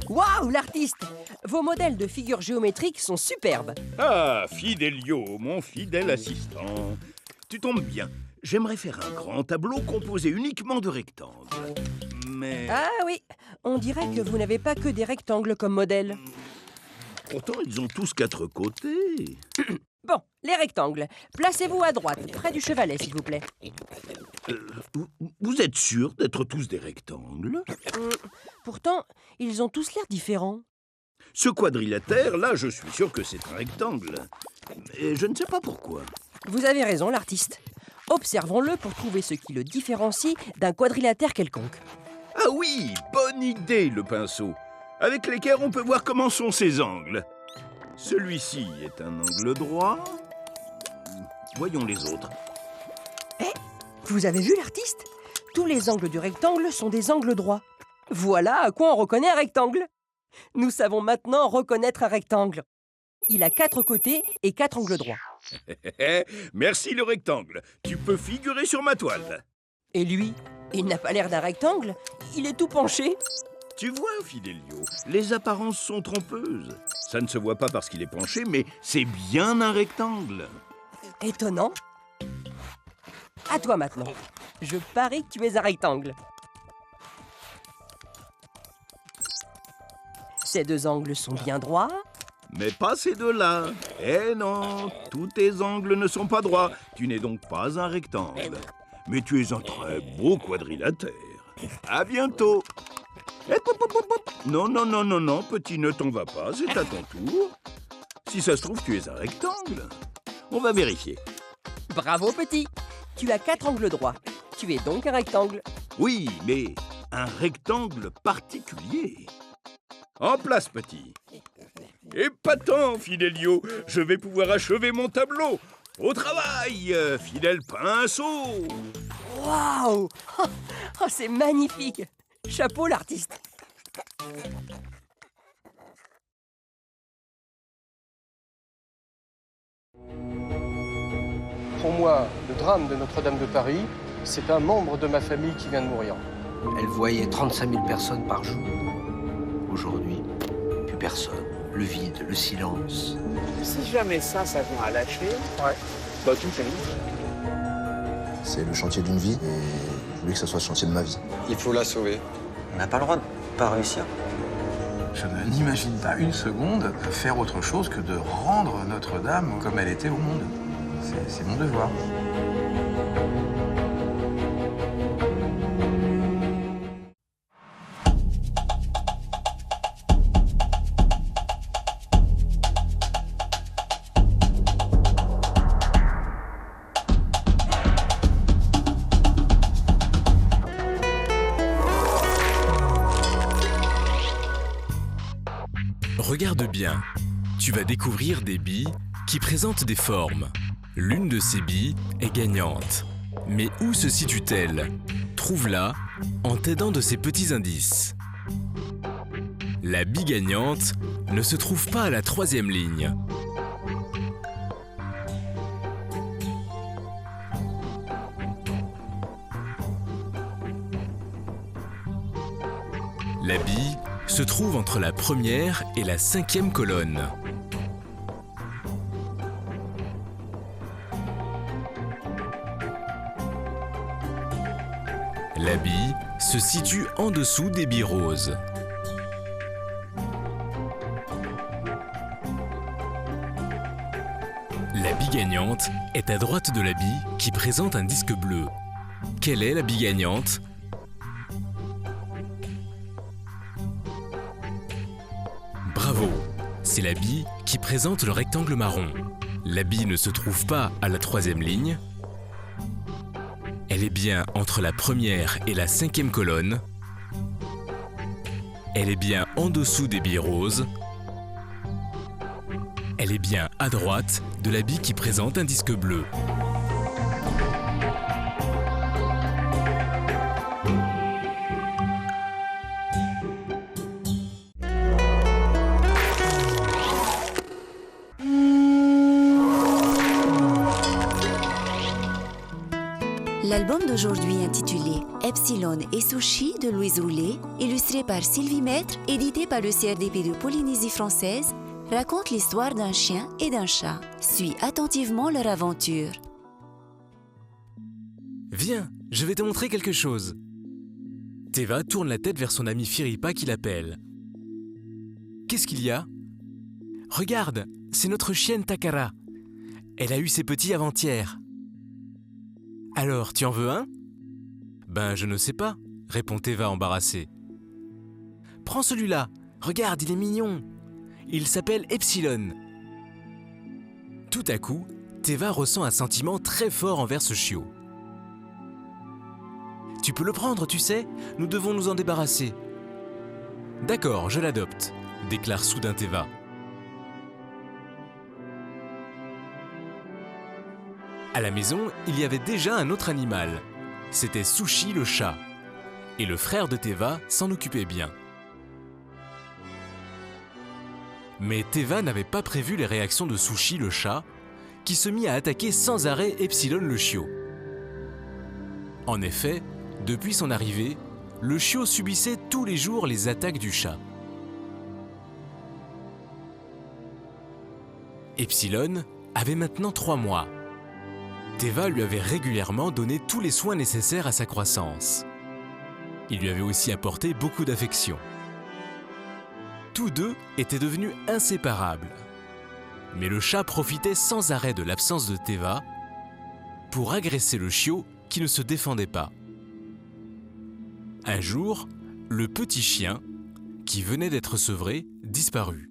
Waouh, l'artiste! Vos modèles de figures géométriques sont superbes. Ah, Fidelio, mon fidèle assistant. Tu tombes bien. J'aimerais faire un grand tableau composé uniquement de rectangles. Mais... Ah oui, on dirait que vous n'avez pas que des rectangles comme modèle. Pourtant, ils ont tous 4 côtés. Bon, les rectangles. Placez-vous à droite, près du chevalet, s'il vous plaît. Vous êtes sûr d'être tous des rectangles? Pourtant, ils ont tous l'air différents. Ce quadrilatère, là, je suis sûr que c'est un rectangle. Et je ne sais pas pourquoi. Vous avez raison, l'artiste. Observons-le pour trouver ce qui le différencie d'un quadrilatère quelconque. Ah oui, bonne idée, le pinceau. Avec l'équerre, on peut voir comment sont ses angles. Celui-ci est un angle droit. Voyons les autres. Vous avez vu, l'artiste? Tous les angles du rectangle sont des angles droits. Voilà à quoi on reconnaît un rectangle. Nous savons maintenant reconnaître un rectangle. Il a 4 côtés et 4 angles droits. Merci le rectangle. Tu peux figurer sur ma toile. Et lui, il n'a pas l'air d'un rectangle. Il est tout penché. Tu vois, Fidelio, les apparences sont trompeuses. Ça ne se voit pas parce qu'il est penché, mais c'est bien un rectangle. Étonnant. À toi maintenant. Je parie que tu es un rectangle. Ces 2 angles sont bien droits. Mais pas ces deux-là. Eh non, tous tes angles ne sont pas droits. Tu n'es donc pas un rectangle. Mais tu es un très beau quadrilatère. À bientôt. Non, non, non, non, non, petit, ne t'en va pas, c'est à ton tour. Si ça se trouve, tu es un rectangle. On va vérifier. Bravo, petit. Tu as 4 angles droits. Tu es donc un rectangle. Oui, mais un rectangle particulier. En place, petit. Épatant, Fidelio. Je vais pouvoir achever mon tableau. Au travail, fidèle pinceau. Waouh! Oh, c'est magnifique. Chapeau, l'artiste. Pour moi, le drame de Notre-Dame de Paris, c'est un membre de ma famille qui vient de mourir. Elle voyait 35 000 personnes par jour. Aujourd'hui, plus personne. Le vide, le silence. Si jamais ça vient à lâcher, bah tu fais. C'est le chantier d'une vie et je voulais que ça soit le chantier de ma vie. Il faut la sauver. On n'a pas le droit de pas réussir. Je n'imagine pas une seconde faire autre chose que de rendre Notre-Dame comme elle était au monde. C'est mon devoir. Regarde bien, tu vas découvrir des billes qui présentent des formes. L'une de ces billes est gagnante. Mais où se situe-t-elle? Trouve-la en t'aidant de ces petits indices. La bille gagnante ne se trouve pas à la 3e ligne. La bille se trouve entre la 1re et la 5e colonne. La bille se situe en dessous des billes roses. La bille gagnante est à droite de la bille qui présente un disque bleu. Quelle est la bille gagnante? Bravo! C'est la bille qui présente le rectangle marron. La bille ne se trouve pas à la 3e ligne. Elle est bien entre la 1re et la 5e colonne. Elle est bien en dessous des billes roses. Elle est bien à droite de la bille qui présente un disque bleu. L'album d'aujourd'hui intitulé Epsilon et Sushi de Louise Houlet, illustré par Sylvie Maître, édité par le CRDP de Polynésie française, raconte l'histoire d'un chien et d'un chat. Suis attentivement leur aventure. Viens, je vais te montrer quelque chose. Teva tourne la tête vers son ami Firipa qui l'appelle. Qu'est-ce qu'il y a? Regarde, c'est notre chienne Takara. Elle a eu ses petits avant-hier. Alors, tu en veux un? Ben, je ne sais pas, répond Teva embarrassé. Prends celui-là, regarde, il est mignon. Il s'appelle Epsilon. Tout à coup, Teva ressent un sentiment très fort envers ce chiot. Tu peux le prendre, tu sais, nous devons nous en débarrasser. D'accord, je l'adopte, déclare soudain Teva. À la maison, il y avait déjà un autre animal. C'était Sushi le chat. Et le frère de Teva s'en occupait bien. Mais Teva n'avait pas prévu les réactions de Sushi le chat, qui se mit à attaquer sans arrêt Epsilon le chiot. En effet, depuis son arrivée, le chiot subissait tous les jours les attaques du chat. Epsilon avait maintenant 3 mois. Teva lui avait régulièrement donné tous les soins nécessaires à sa croissance. Il lui avait aussi apporté beaucoup d'affection. Tous deux étaient devenus inséparables. Mais le chat profitait sans arrêt de l'absence de Teva pour agresser le chiot qui ne se défendait pas. Un jour, le petit chien, qui venait d'être sevré, disparut.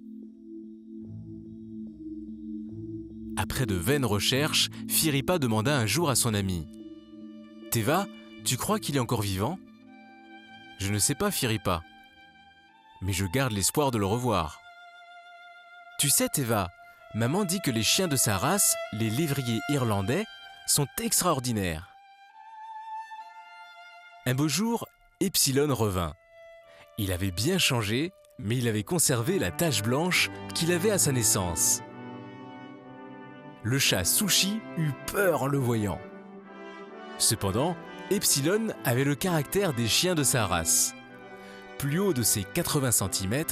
Après de vaines recherches, Firipa demanda un jour à son ami « Teva, tu crois qu'il est encore vivant ?»« Je ne sais pas, Firipa, mais je garde l'espoir de le revoir. »« Tu sais, Teva, maman dit que les chiens de sa race, les lévriers irlandais, sont extraordinaires. » Un beau jour, Epsilon revint. Il avait bien changé, mais il avait conservé la tache blanche qu'il avait à sa naissance. Le chat Sushi eut peur en le voyant. Cependant, Epsilon avait le caractère des chiens de sa race. Plus haut de ses 80 cm,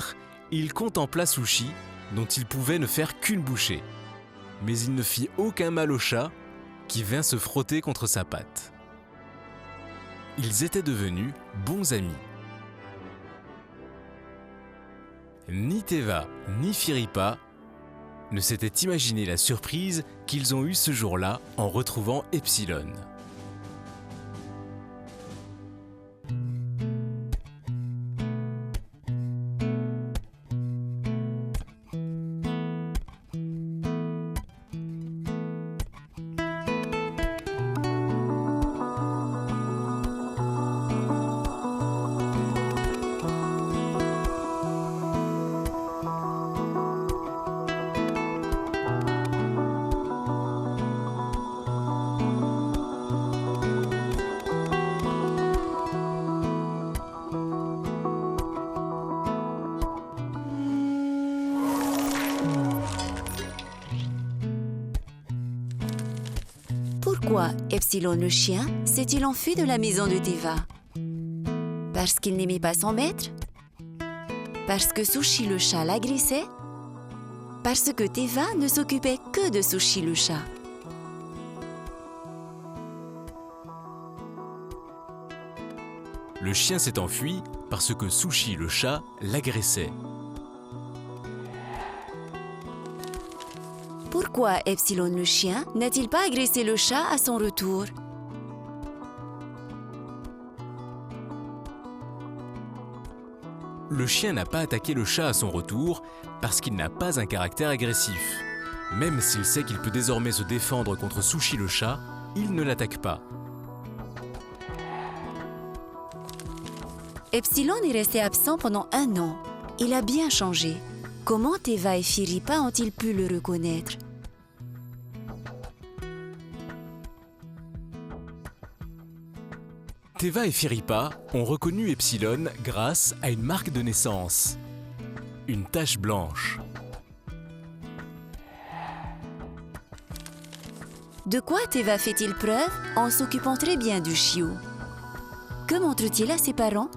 il contempla Sushi, dont il pouvait ne faire qu'une bouchée. Mais il ne fit aucun mal au chat, qui vint se frotter contre sa patte. Ils étaient devenus bons amis. Ni Teva, ni Firipa ne s'étaient imaginé la surprise qu'ils ont eue ce jour-là en retrouvant Epsilon. Pourquoi Epsilon le chien s'est-il enfui de la maison de Teva? Parce qu'il n'aimait pas son maître? Parce que Sushi le chat l'agressait? Parce que Teva ne s'occupait que de Sushi le chat? Le chien s'est enfui parce que Sushi le chat l'agressait. Pourquoi Epsilon le chien n'a-t-il pas agressé le chat à son retour? Le chien n'a pas attaqué le chat à son retour parce qu'il n'a pas un caractère agressif. Même s'il sait qu'il peut désormais se défendre contre Sushi le chat, il ne l'attaque pas. Epsilon est resté absent pendant 1 an. Il a bien changé. Comment Teva et Firipa ont-ils pu le reconnaître? Teva et Firipa ont reconnu Epsilon grâce à une marque de naissance, une tache blanche. De quoi Teva fait-il preuve en s'occupant très bien du chiot? Que montre-t-il à ses parents?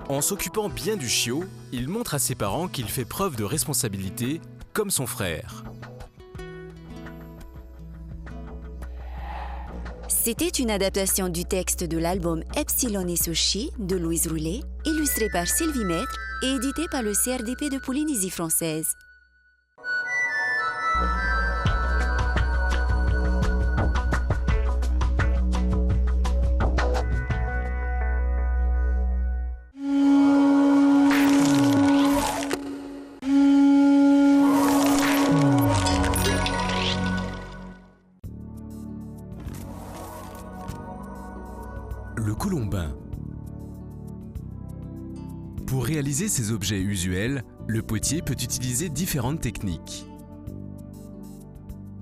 En s'occupant bien du chiot, il montre à ses parents qu'il fait preuve de responsabilité, comme son frère. C'était une adaptation du texte de l'album Epsilon et Sushi de Louise Roulet, illustré par Sylvie Maître et édité par le CRDP de Polynésie française. Le colombin. Pour réaliser ces objets usuels, le potier peut utiliser différentes techniques.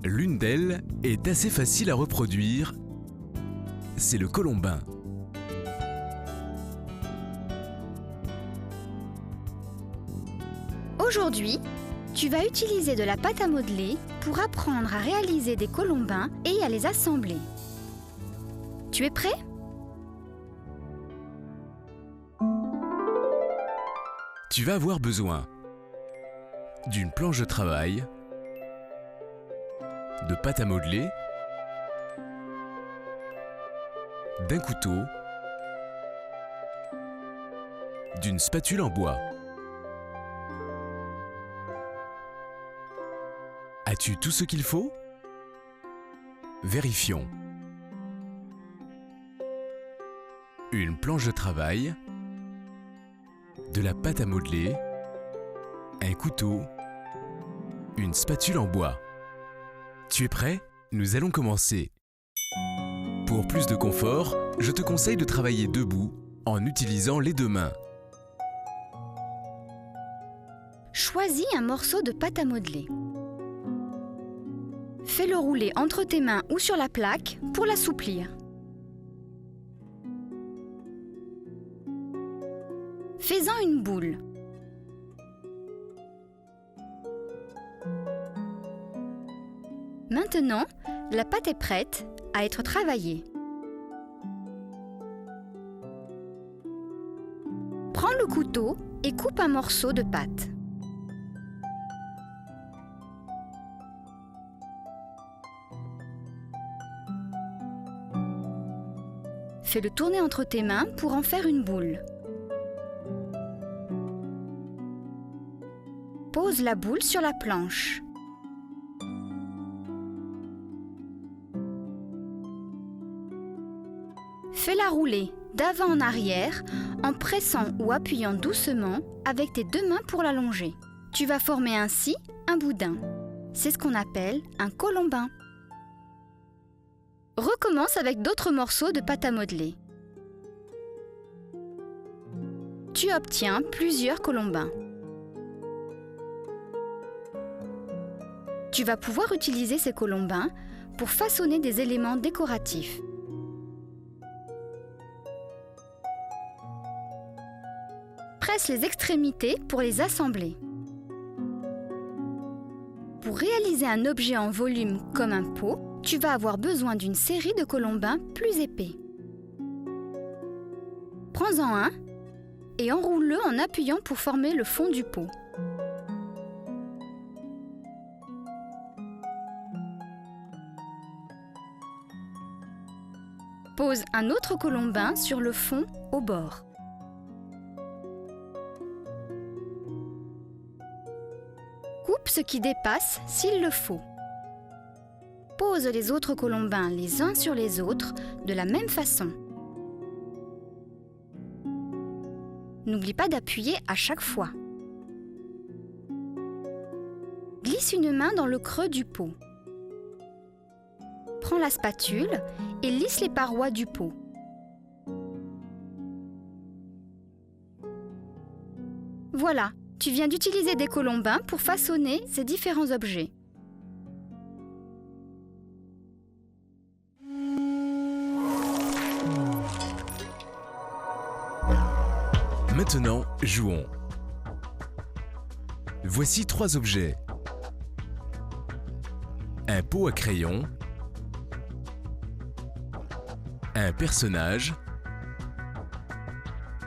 L'une d'elles est assez facile à reproduire, c'est le colombin. Aujourd'hui, tu vas utiliser de la pâte à modeler pour apprendre à réaliser des colombins et à les assembler. Tu es prêt ? Tu vas avoir besoin d'une planche de travail, de pâte à modeler, d'un couteau, d'une spatule en bois. As-tu tout ce qu'il faut? Vérifions. Une planche de travail, de la pâte à modeler, un couteau, une spatule en bois. Tu es prêt? Nous allons commencer. Pour plus de confort, je te conseille de travailler debout en utilisant les deux mains. Choisis un morceau de pâte à modeler. Fais-le rouler entre tes mains ou sur la plaque pour l'assouplir. Fais-en une boule. Maintenant, la pâte est prête à être travaillée. Prends le couteau et coupe un morceau de pâte. Fais-le tourner entre tes mains pour en faire une boule. Pose la boule sur la planche. Fais-la rouler d'avant en arrière en pressant ou appuyant doucement avec tes deux mains pour l'allonger. Tu vas former ainsi un boudin. C'est ce qu'on appelle un colombin. Recommence avec d'autres morceaux de pâte à modeler. Tu obtiens plusieurs colombins. Tu vas pouvoir utiliser ces colombins pour façonner des éléments décoratifs. Presse les extrémités pour les assembler. Pour réaliser un objet en volume comme un pot, tu vas avoir besoin d'une série de colombins plus épais. Prends-en un et enroule-le en appuyant pour former le fond du pot. Pose un autre colombin sur le fond au bord. Coupe ce qui dépasse s'il le faut. Pose les autres colombins les uns sur les autres de la même façon. N'oublie pas d'appuyer à chaque fois. Glisse une main dans le creux du pot. Prends la spatule et lisse les parois du pot. Voilà, tu viens d'utiliser des colombins pour façonner ces différents objets. Maintenant, jouons. Voici 3 objets. Un pot à crayon, un personnage,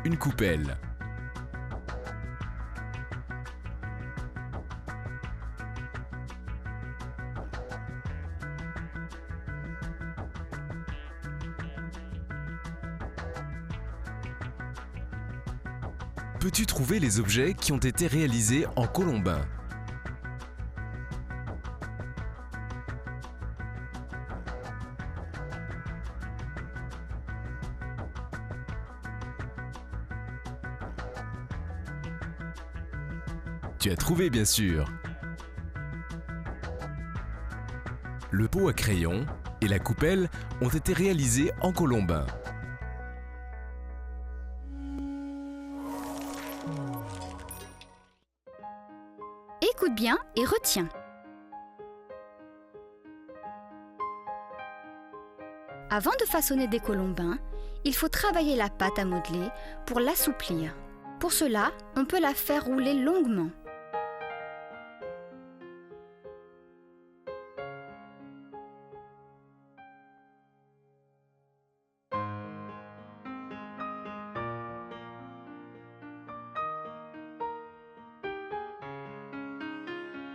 une coupelle. Peux-tu trouver les objets qui ont été réalisés en colombin? Tu as trouvé, bien sûr. Le pot à crayon et la coupelle ont été réalisés en colombin. Écoute bien et retiens. Avant de façonner des colombins, il faut travailler la pâte à modeler pour l'assouplir. Pour cela, on peut la faire rouler longuement.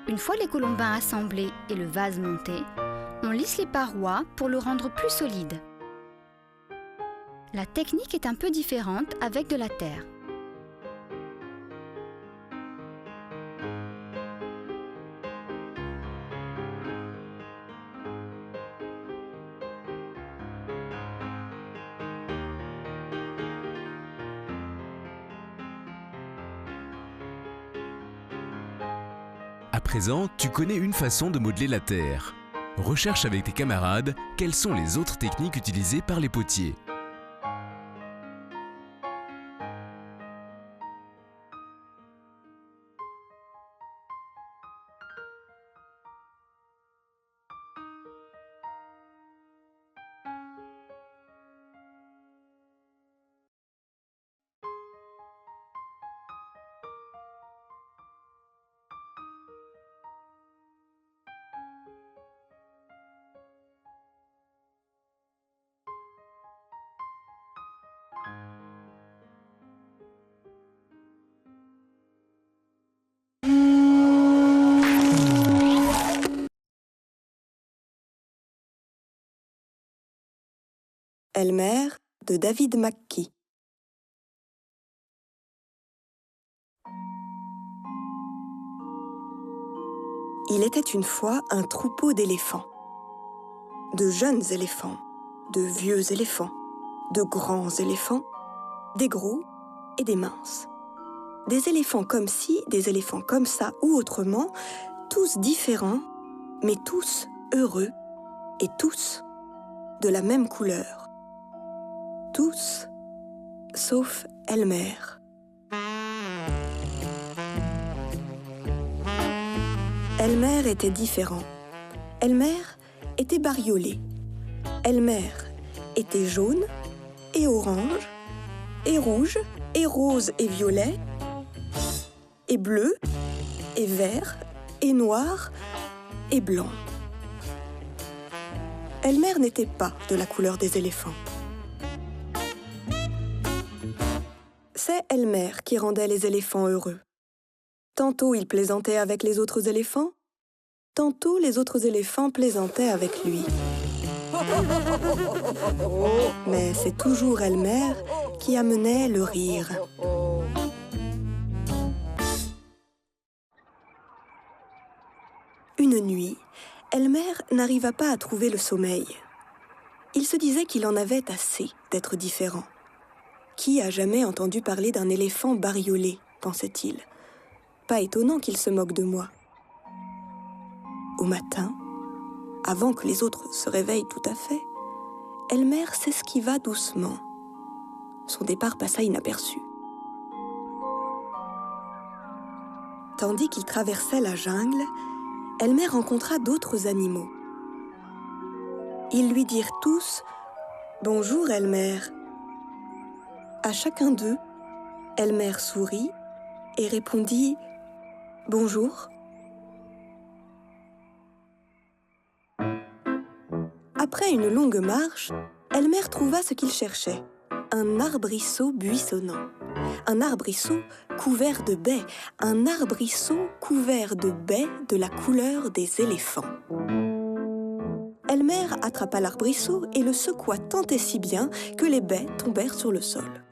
Une fois les colombins assemblés et le vase monté, on lisse les parois pour le rendre plus solide. La technique est un peu différente avec de la terre. À présent, tu connais une façon de modeler la terre. Recherche avec tes camarades quelles sont les autres techniques utilisées par les potiers. Elmer de David McKee. Il était une fois un troupeau d'éléphants. De jeunes éléphants, de vieux éléphants, de grands éléphants, des gros et des minces. Des éléphants comme ci, des éléphants comme ça ou autrement, tous différents, mais tous heureux et tous de la même couleur. Tous, sauf Elmer. Elmer était différent. Elmer était bariolé. Elmer était jaune et orange, et rouge, et rose et violet, et bleu, et vert, et noir, et blanc. Elmer n'était pas de la couleur des éléphants. C'est Elmer qui rendait les éléphants heureux. Tantôt il plaisantait avec les autres éléphants, tantôt les autres éléphants plaisantaient avec lui. Mais c'est toujours Elmer qui amenait le rire. Une nuit, Elmer n'arriva pas à trouver le sommeil. Il se disait qu'il en avait assez d'être différent. Qui a jamais entendu parler d'un éléphant bariolé, pensait-il. Pas étonnant qu'il se moque de moi. Au matin, avant que les autres se réveillent tout à fait, Elmer s'esquiva doucement. Son départ passa inaperçu. Tandis qu'il traversait la jungle, Elmer rencontra d'autres animaux. Ils lui dirent tous « Bonjour, Elmer ». À chacun d'eux, Elmer sourit et répondit « Bonjour. Après une longue marche, Elmer trouva ce qu'il cherchait. Un arbrisseau buissonnant. Un arbrisseau couvert de baies. Un arbrisseau couvert de baies de la couleur des éléphants. Elmer attrapa l'arbrisseau et le secoua tant et si bien que les baies tombèrent sur le sol.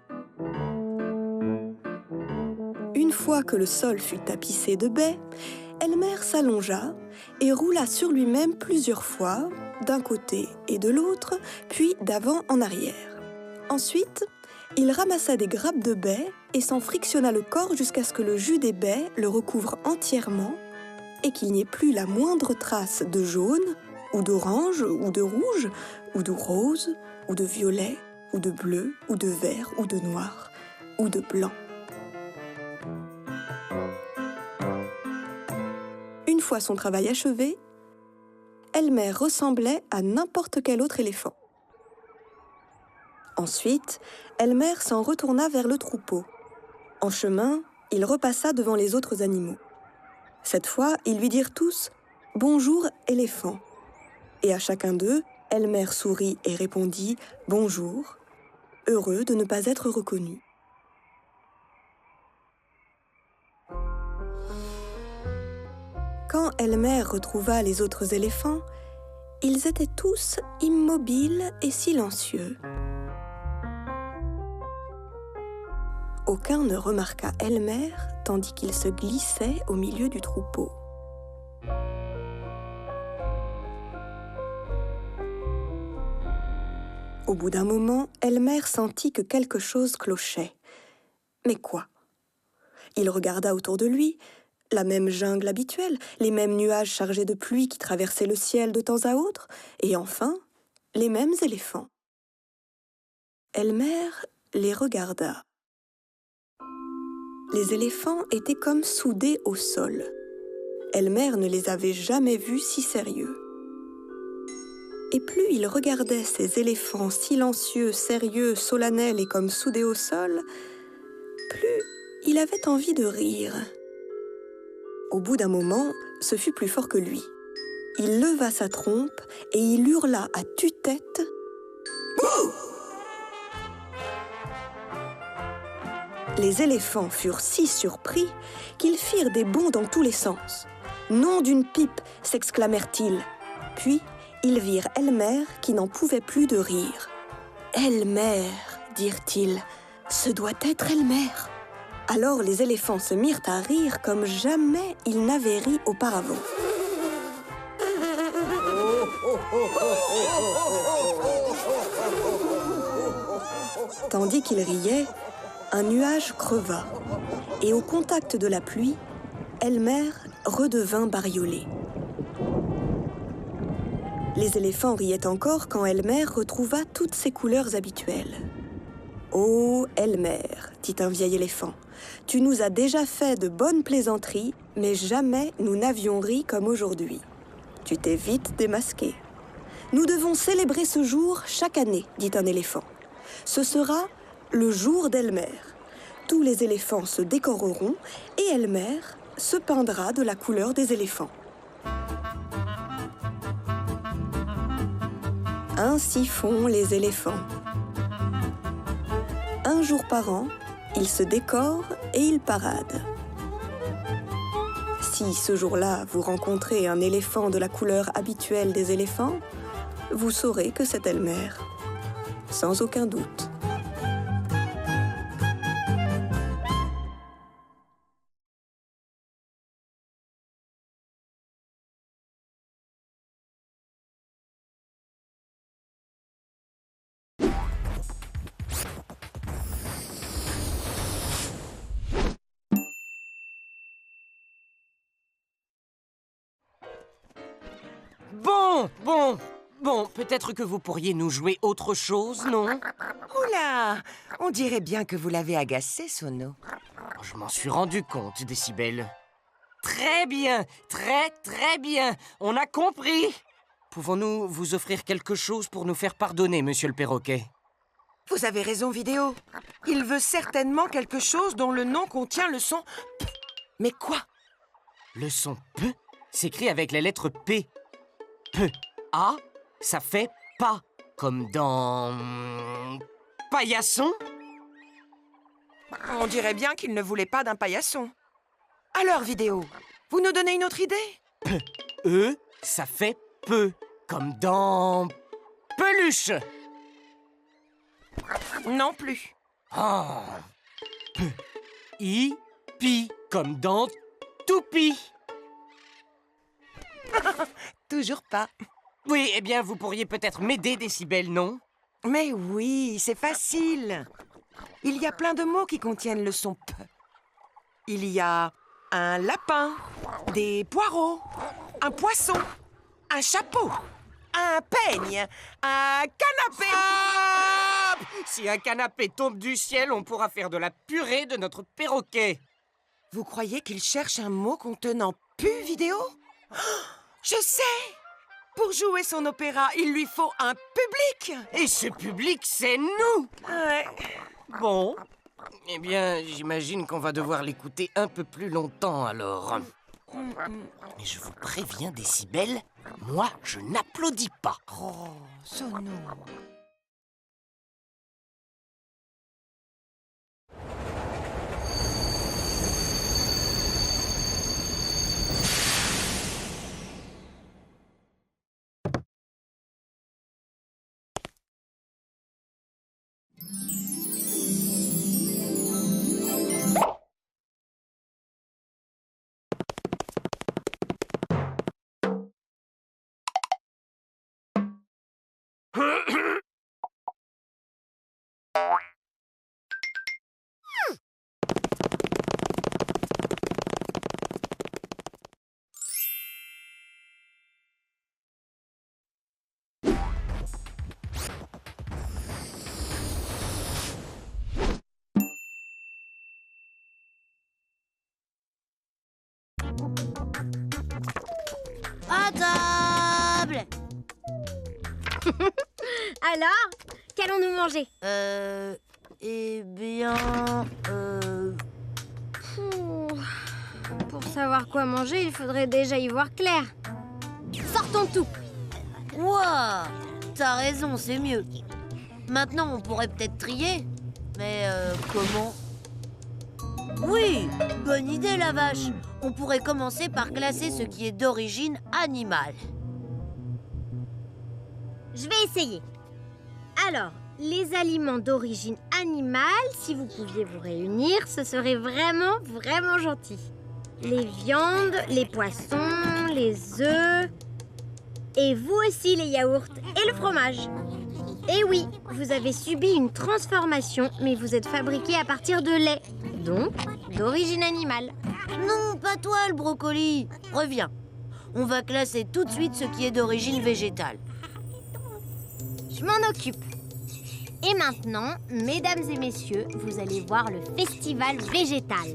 Une fois que le sol fut tapissé de baies, Elmer s'allongea et roula sur lui-même plusieurs fois, d'un côté et de l'autre, puis d'avant en arrière. Ensuite, il ramassa des grappes de baies et s'en frictionna le corps jusqu'à ce que le jus des baies le recouvre entièrement et qu'il n'y ait plus la moindre trace de jaune, ou d'orange, ou de rouge, ou de rose, ou de violet, ou de bleu, ou de vert, ou de noir, ou de blanc. Une fois son travail achevé, Elmer ressemblait à n'importe quel autre éléphant. Ensuite, Elmer s'en retourna vers le troupeau. En chemin, il repassa devant les autres animaux. Cette fois, ils lui dirent tous « Bonjour, éléphant ». Et à chacun d'eux, Elmer sourit et répondit « Bonjour », heureux de ne pas être reconnu. Quand Elmer retrouva les autres éléphants, ils étaient tous immobiles et silencieux. Aucun ne remarqua Elmer tandis qu'il se glissait au milieu du troupeau. Au bout d'un moment, Elmer sentit que quelque chose clochait. Mais quoi? Il regarda autour de lui, la même jungle habituelle, les mêmes nuages chargés de pluie qui traversaient le ciel de temps à autre, et enfin, les mêmes éléphants. Elmer les regarda. Les éléphants étaient comme soudés au sol. Elmer ne les avait jamais vus si sérieux. Et plus il regardait ces éléphants silencieux, sérieux, solennels et comme soudés au sol, plus il avait envie de rire. Au bout d'un moment, ce fut plus fort que lui. Il leva sa trompe et il hurla à tue-tête « Bouh !» Les éléphants furent si surpris qu'ils firent des bonds dans tous les sens. « Nom d'une pipe !» s'exclamèrent-ils. Puis, ils virent Elmer qui n'en pouvait plus de rire. « Elmer !» dirent-ils. « Ce doit être Elmer !» Alors les éléphants se mirent à rire comme jamais ils n'avaient ri auparavant. Tandis qu'ils riaient, un nuage creva, et au contact de la pluie, Elmer redevint bariolé. Les éléphants riaient encore quand Elmer retrouva toutes ses couleurs habituelles. « Oh, Elmer, dit un vieil éléphant, tu nous as déjà fait de bonnes plaisanteries, mais jamais nous n'avions ri comme aujourd'hui. Tu t'es vite démasqué. Nous devons célébrer ce jour chaque année, dit un éléphant. Ce sera le jour d'Elmer. Tous les éléphants se décoreront et Elmer se peindra de la couleur des éléphants. Ainsi font les éléphants. Un jour par an, ils se décorent et ils paradent. Si ce jour-là, vous rencontrez un éléphant de la couleur habituelle des éléphants, vous saurez que c'est Elmer, sans aucun doute. Bon, peut-être que vous pourriez nous jouer autre chose, non? Oula! On dirait bien que vous l'avez agacé, Sono. Je m'en suis rendu compte, Décibel. Très bien, très bien, on a compris. Pouvons-nous vous offrir quelque chose pour nous faire pardonner, monsieur le perroquet? Vous avez raison, Vidéo. Il veut certainement quelque chose dont le nom contient le son... Mais quoi? Le son P s'écrit avec la lettre P. P. A, ça fait pas. Comme dans... paillasson. On dirait bien qu'il ne voulait pas d'un paillasson. Alors, vidéo, vous nous donnez une autre idée? P. E, ça fait peu. Comme dans... peluche. Non plus. Oh. P. I, pi. Comme dans toupie. Toujours pas. Oui, eh bien, vous pourriez peut-être m'aider, Décibel, non? Mais oui, c'est facile. Il y a plein de mots qui contiennent le son P. Il y a un lapin, des poireaux, un poisson, un chapeau, un peigne, un canapé. Ah! Si un canapé tombe du ciel, on pourra faire de la purée de notre perroquet. Vous croyez qu'il cherche un mot contenant pu, vidéo? Oh, je sais! Pour jouer son opéra, il lui faut un public. Et ce public, c'est nous. Ouais. Bon, eh bien, j'imagine qu'on va devoir l'écouter un peu plus longtemps, alors. Mais je vous préviens, Décibel, moi, je n'applaudis pas. Oh, Sono. À table. Alors, qu'allons-nous manger? Eh bien... Pour savoir quoi manger, il faudrait déjà y voir clair. Sortons tout. Ouah, t'as raison, c'est mieux. Maintenant, on pourrait peut-être trier. Mais comment? Oui, bonne idée, la vache. On pourrait commencer par classer ce qui est d'origine animale. Je vais essayer. Alors, les aliments d'origine animale, si vous pouviez vous réunir, ce serait vraiment, vraiment gentil. Les viandes, les poissons, les œufs... Et vous aussi, les yaourts et le fromage. Et oui, vous avez subi une transformation, mais vous êtes fabriqué à partir de lait, donc d'origine animale. Non, pas toi, le brocoli. Reviens. On va classer tout de suite ce qui est d'origine végétale. Je m'en occupe. Et maintenant, mesdames et messieurs, vous allez voir le festival végétal.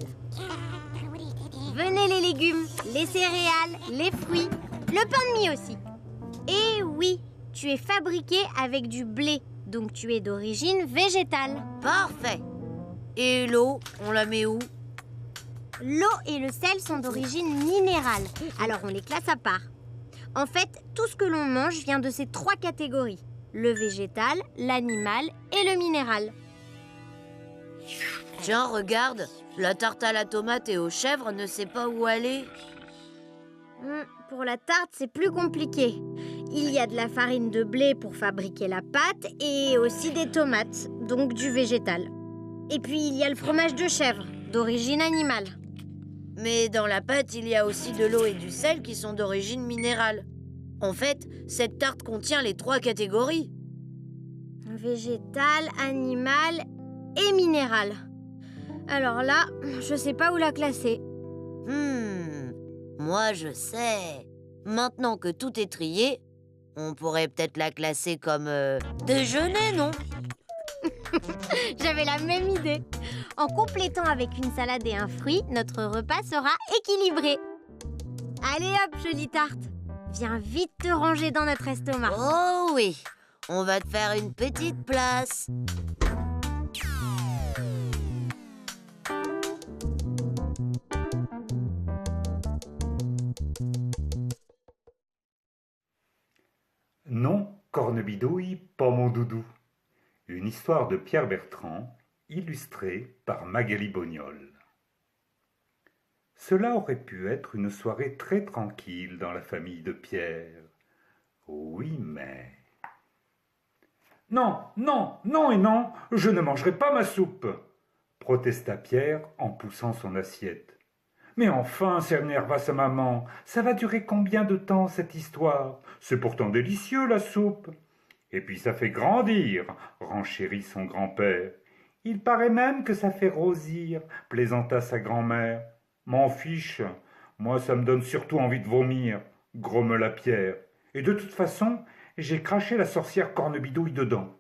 Venez les légumes, les céréales, les fruits, le pain de mie aussi. Et oui, tu es fabriqué avec du blé, donc tu es d'origine végétale. Parfait. Et l'eau, on la met où? L'eau et le sel sont d'origine minérale, alors on les classe à part. En fait, tout ce que l'on mange vient de ces 3 catégories. Le végétal, l'animal et le minéral. Tiens, regarde, la tarte à la tomate et aux chèvres ne sait pas où aller. Pour la tarte, c'est plus compliqué. Il y a de la farine de blé pour fabriquer la pâte et aussi des tomates, donc du végétal. Et puis il y a le fromage de chèvre, d'origine animale. Mais dans la pâte, il y a aussi de l'eau et du sel qui sont d'origine minérale. En fait, cette tarte contient les 3 catégories. Végétal, animal et minéral. Alors là, je sais pas où la classer. Moi je sais. Maintenant que tout est trié, on pourrait peut-être la classer comme déjeuner, non? J'avais la même idée. En complétant avec une salade et un fruit, notre repas sera équilibré. Allez hop, jolie tarte. Viens vite te ranger dans notre estomac. Oh oui, on va te faire une petite place. Cornebidouille, pas mon doudou. Une histoire de Pierre Bertrand, illustrée par Magali Bognol. Cela aurait pu être une soirée très tranquille dans la famille de Pierre. Oui, mais... Non, non, non et non, je ne mangerai pas ma soupe, protesta Pierre en poussant son assiette. Mais enfin, s'énerva sa maman, ça va durer combien de temps cette histoire? C'est pourtant délicieux la soupe. Et puis ça fait grandir, renchérit son grand-père. Il paraît même que ça fait rosir, plaisanta sa grand-mère. M'en fiche, moi ça me donne surtout envie de vomir, grommela Pierre. Et de toute façon, j'ai craché la sorcière Cornebidouille dedans.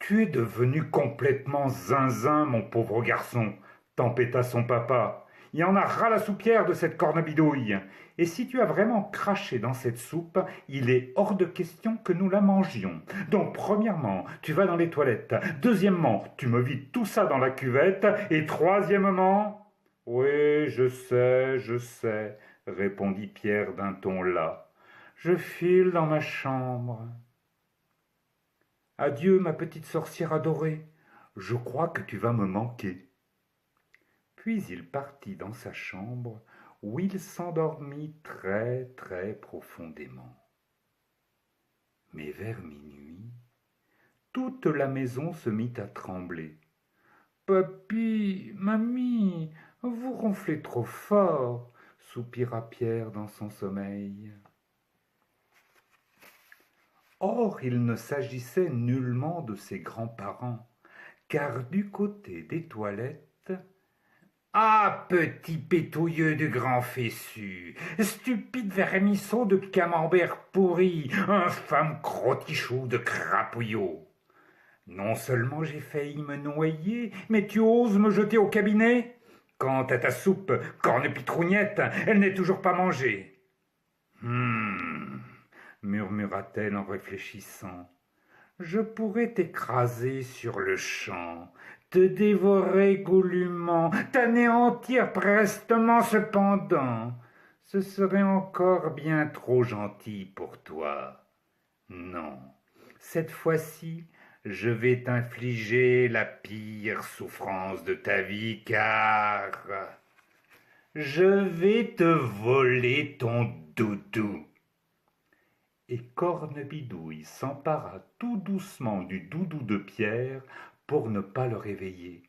Tu es devenu complètement zinzin, mon pauvre garçon, tempêta son papa. Il y en a ras la soupière de cette Cornebidouille. Et si tu as vraiment craché dans cette soupe, il est hors de question que nous la mangions. Donc, premièrement, tu vas dans les toilettes. Deuxièmement, tu me vides tout ça dans la cuvette. Et troisièmement... Oui, je sais, répondit Pierre d'un ton las. Je file dans ma chambre. Adieu, ma petite sorcière adorée. Je crois que tu vas me manquer. Puis il partit dans sa chambre, où il s'endormit très, très profondément. Mais vers minuit, toute la maison se mit à trembler. « Papy, mamie, vous ronflez trop fort !» soupira Pierre dans son sommeil. Or, il ne s'agissait nullement de ses grands-parents, car du côté des toilettes, « Ah, petit pétouilleux de grand fessu, stupide vermisseau de camembert pourri, infâme crottichou de crapouillot! Non seulement j'ai failli me noyer, mais tu oses me jeter au cabinet? Quant à ta soupe, corne-pitrougnette, elle n'est toujours pas mangée. » murmura-t-elle en réfléchissant. « Je pourrais t'écraser sur le champ, te dévorer goulûment, t'anéantir prestement cependant. Ce serait encore bien trop gentil pour toi. Non, cette fois-ci, je vais t'infliger la pire souffrance de ta vie, car je vais te voler ton doudou. » Et Cornebidouille s'empara tout doucement du doudou de Pierre pour ne pas le réveiller,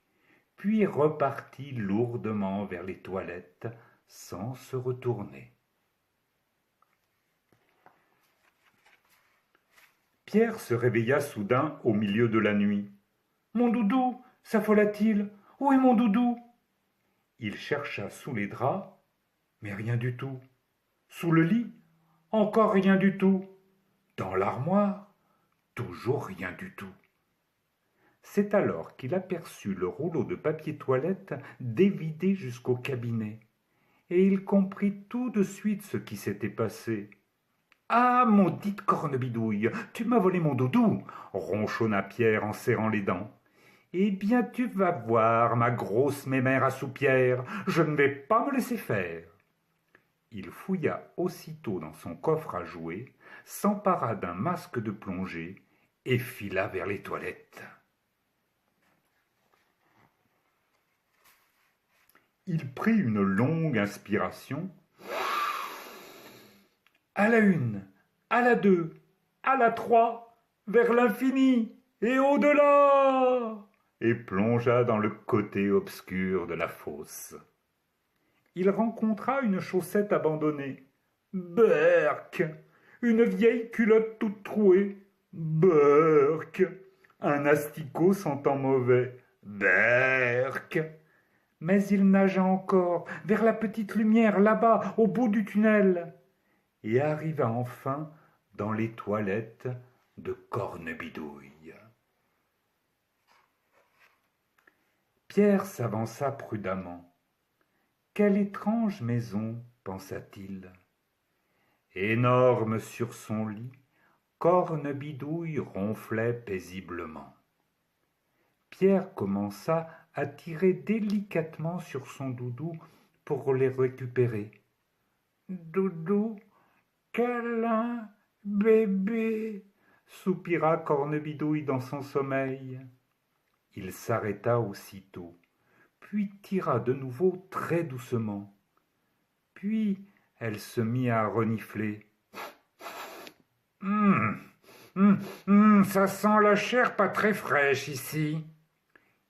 puis repartit lourdement vers les toilettes sans se retourner. Pierre se réveilla soudain au milieu de la nuit. « Mon doudou !» s'affola-t-il. « Où est mon doudou ?» Il chercha sous les draps, mais rien du tout. Sous le lit, encore rien du tout. Dans l'armoire, toujours rien du tout. C'est alors qu'il aperçut le rouleau de papier toilette dévidé jusqu'au cabinet, et il comprit tout de suite ce qui s'était passé. « Ah, maudite Cornebidouille, tu m'as volé mon doudou !» ronchonna Pierre en serrant les dents. « Eh bien, tu vas voir, ma grosse mémère à soupière, je ne vais pas me laisser faire. » Il fouilla aussitôt dans son coffre à jouets, s'empara d'un masque de plongée et fila vers les toilettes. Il prit une longue inspiration. À la une, à la deux, à la trois, vers l'infini et au-delà, et plongea dans le côté obscur de la fosse. Il rencontra une chaussette abandonnée. Berk! Une vieille culotte toute trouée. Berk! Un asticot sentant mauvais. Berk! Mais il nagea encore vers la petite lumière là-bas, au bout du tunnel, et arriva enfin dans les toilettes de Cornebidouille. Pierre s'avança prudemment. Quelle étrange maison, pensa-t-il. Énorme sur son lit, Cornebidouille ronflait paisiblement. Pierre commença à tirer délicatement sur son doudou pour les récupérer. Doudou, câlin, bébé, soupira Cornebidouille dans son sommeil. Il s'arrêta aussitôt, puis tira de nouveau très doucement. Puis elle se mit à renifler. Ça sent la chair pas très fraîche ici.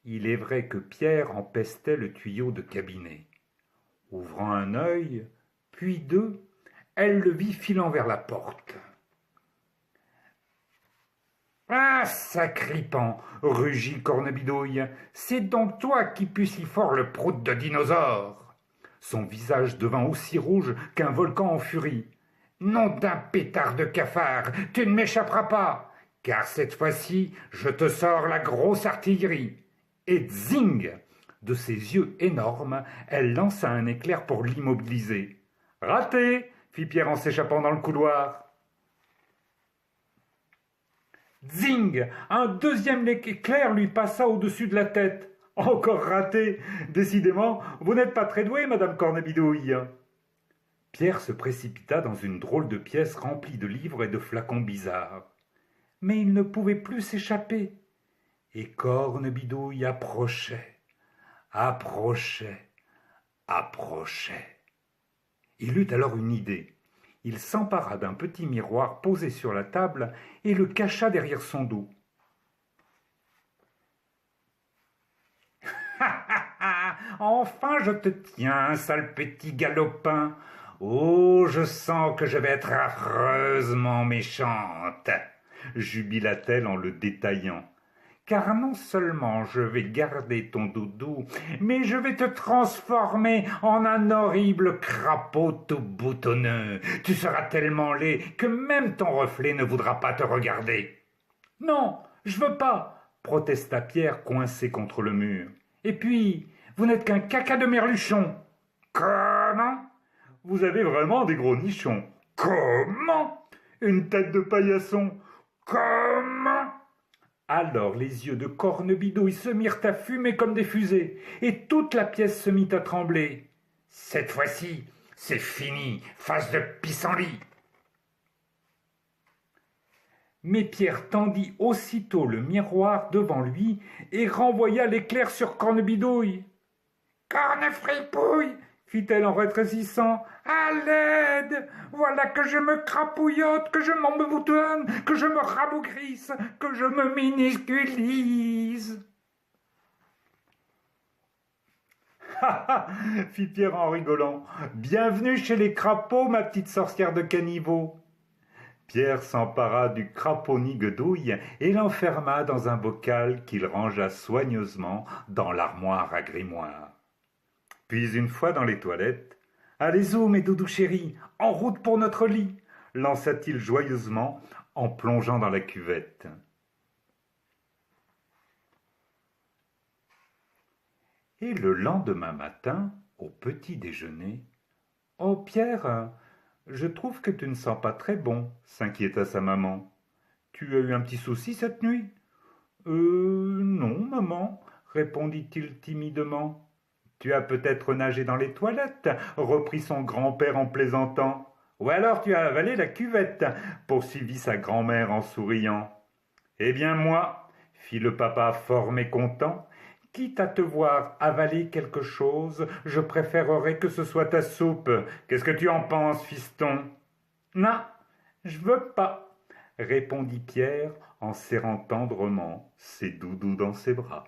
Il est vrai que Pierre empestait le tuyau de cabinet. Ouvrant un œil, puis deux, elle le vit filant vers la porte. « Ah, sacripant !» rugit Cornebidouille. « C'est donc toi qui pues si fort le prout de dinosaure !» Son visage devint aussi rouge qu'un volcan en furie. « Nom d'un pétard de cafard, tu ne m'échapperas pas, car cette fois-ci, je te sors la grosse artillerie !» Et zing! De ses yeux énormes, elle lança un éclair pour l'immobiliser. « Raté !» fit Pierre en s'échappant dans le couloir. Zing! Un deuxième éclair lui passa au-dessus de la tête. Encore raté! Décidément, vous n'êtes pas très douée, madame Cornebidouille. Pierre se précipita dans une drôle de pièce remplie de livres et de flacons bizarres. Mais il ne pouvait plus s'échapper. Et Cornebidouille approchait. Il eut alors une idée. Il s'empara d'un petit miroir posé sur la table et le cacha derrière son dos. « Enfin je te tiens, sale petit galopin. Oh, je sens que je vais être affreusement méchante, » jubila-t-elle en le détaillant. Car non seulement je vais garder ton doudou, mais je vais te transformer en un horrible crapaud tout boutonneux. Tu seras tellement laid que même ton reflet ne voudra pas te regarder. « Non, je veux pas !» protesta Pierre coincé contre le mur. « Et puis, vous n'êtes qu'un caca de merluchon. »« Comment ? Vous avez vraiment des gros nichons. »« Comment ? Une tête de paillasson. »« Comment ? » Alors les yeux de Cornebidouille se mirent à fumer comme des fusées, et toute la pièce se mit à trembler. « Cette fois-ci, c'est fini, face de pissenlit !» Mais Pierre tendit aussitôt le miroir devant lui et renvoya l'éclair sur Cornebidouille. « Cornefripouille !» fit-elle en rétrécissant. « À l'aide! Voilà que je me crapouillote, que je m'emboutonne, que je me rabougrisse, que je me minusculise. » « Ha ha !» fit Pierre en rigolant. « Bienvenue chez les crapauds, ma petite sorcière de caniveau. » Pierre s'empara du crapaud Niguedouille et l'enferma dans un bocal qu'il rangea soigneusement dans l'armoire à grimoire. Puis, une fois dans les toilettes, « Allez-y, mes doudous chéris, en route pour notre lit !» lança-t-il joyeusement en plongeant dans la cuvette. Et le lendemain matin, au petit déjeuner, « Oh, Pierre, je trouve que tu ne sens pas très bon, » s'inquiéta sa maman. « Tu as eu un petit souci cette nuit ?»« Non, maman, » répondit-il timidement. « Tu as peut-être nagé dans les toilettes, » reprit son grand-père en plaisantant. « Ou alors tu as avalé la cuvette, » poursuivit sa grand-mère en souriant. « Eh bien moi, » fit le papa fort mécontent, « quitte à te voir avaler quelque chose, je préférerais que ce soit ta soupe. Qu'est-ce que tu en penses, fiston ?»« Non, je veux pas, » répondit Pierre en serrant tendrement ses doudous dans ses bras.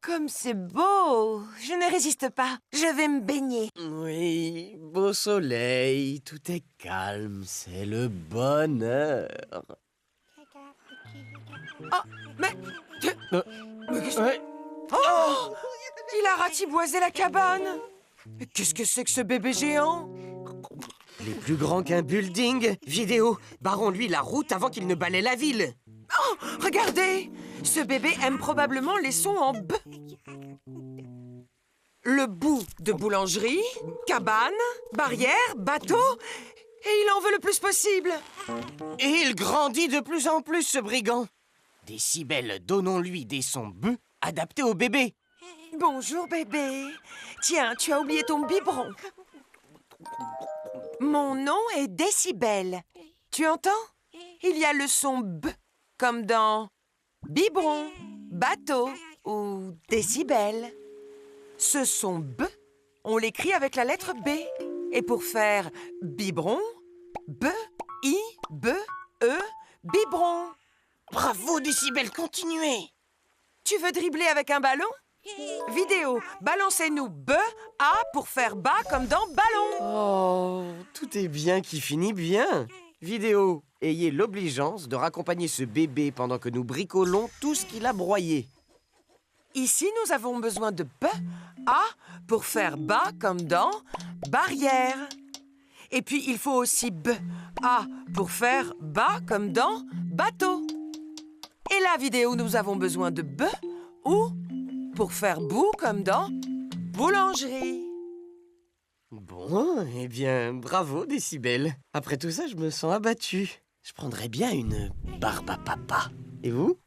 comme c'est beau! Je ne résiste pas. Je vais me baigner. Oui, beau soleil, tout est calme, c'est le bonheur. Oh, mais qu'est-ce... Oh! Il a ratiboisé la cabane! Qu'est-ce que c'est que ce bébé géant? Il est plus grand qu'un building. Vidéo, barrons-lui la route avant qu'il ne balaie la ville. Oh, regardez! Ce bébé aime probablement les sons en B. Le bout de boulangerie, cabane, barrière, bateau, et il en veut le plus possible. Et il grandit de plus en plus, ce brigand. Décibel, donnons-lui des sons B adaptés au bébé. Bonjour, bébé. Tiens, tu as oublié ton biberon. Mon nom est Décibel. Tu entends? Il y a le son B, comme dans biberon, bateau ou décibel. Ce son B, on l'écrit avec la lettre B. Et pour faire biberon, B, I, B, E, biberon. Bravo, Décibel, continuez. Tu veux dribbler avec un ballon? Vidéo, balancez-nous B, A pour faire bas comme dans ballon. Oh, tout est bien qui finit bien. Vidéo, ayez l'obligeance de raccompagner ce bébé pendant que nous bricolons tout ce qu'il a broyé. Ici, nous avons besoin de B, A pour faire bas comme dans barrière. Et puis, il faut aussi B, A pour faire bas comme dans bateau. Et la vidéo, nous avons besoin de B, ou pour faire bout comme dans boulangerie. Bon, eh bien, bravo, Décibel. Après tout ça, je me sens abattu. Je prendrais bien une barbe à papa. Et vous?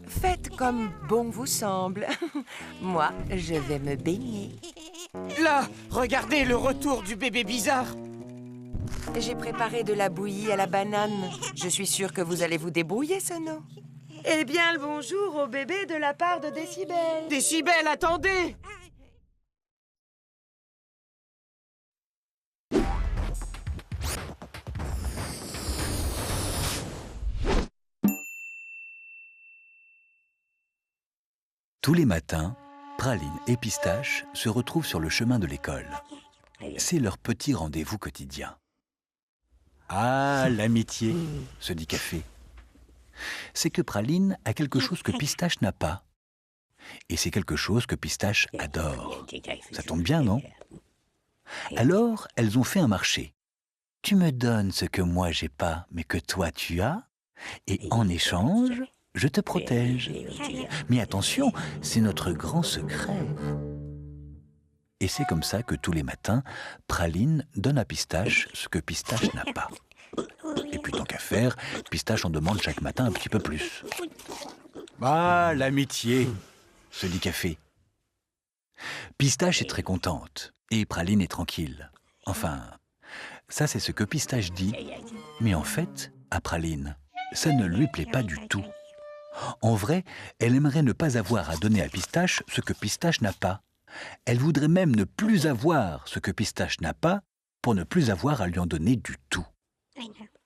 Faites comme bon vous semble. Moi, je vais me baigner. Là, regardez le retour du bébé bizarre. J'ai préparé de la bouillie à la banane. Je suis sûre que vous allez vous débrouiller, Sono. Eh bien, le bonjour au bébé de la part de Décibel. Décibel, attendez! Tous les matins, Praline et Pistache se retrouvent sur le chemin de l'école. C'est leur petit rendez-vous quotidien. Ah, l'amitié, se dit Café. C'est que Praline a quelque chose que Pistache n'a pas. Et c'est quelque chose que Pistache adore. Ça tombe bien, non? Alors, elles ont fait un marché. Tu me donnes ce que moi j'ai pas, mais que toi tu as, et en échange, je te protège. Mais attention, c'est notre grand secret. Et c'est comme ça que tous les matins, Praline donne à Pistache ce que Pistache n'a pas. Et puis tant qu'à faire, Pistache en demande chaque matin un petit peu plus. Ah, l'amitié, se dit Café. Pistache est très contente, et Praline est tranquille. Enfin, ça c'est ce que Pistache dit. Mais en fait, à Praline, ça ne lui plaît pas du tout. En vrai, elle aimerait ne pas avoir à donner à Pistache ce que Pistache n'a pas. Elle voudrait même ne plus avoir ce que Pistache n'a pas pour ne plus avoir à lui en donner du tout.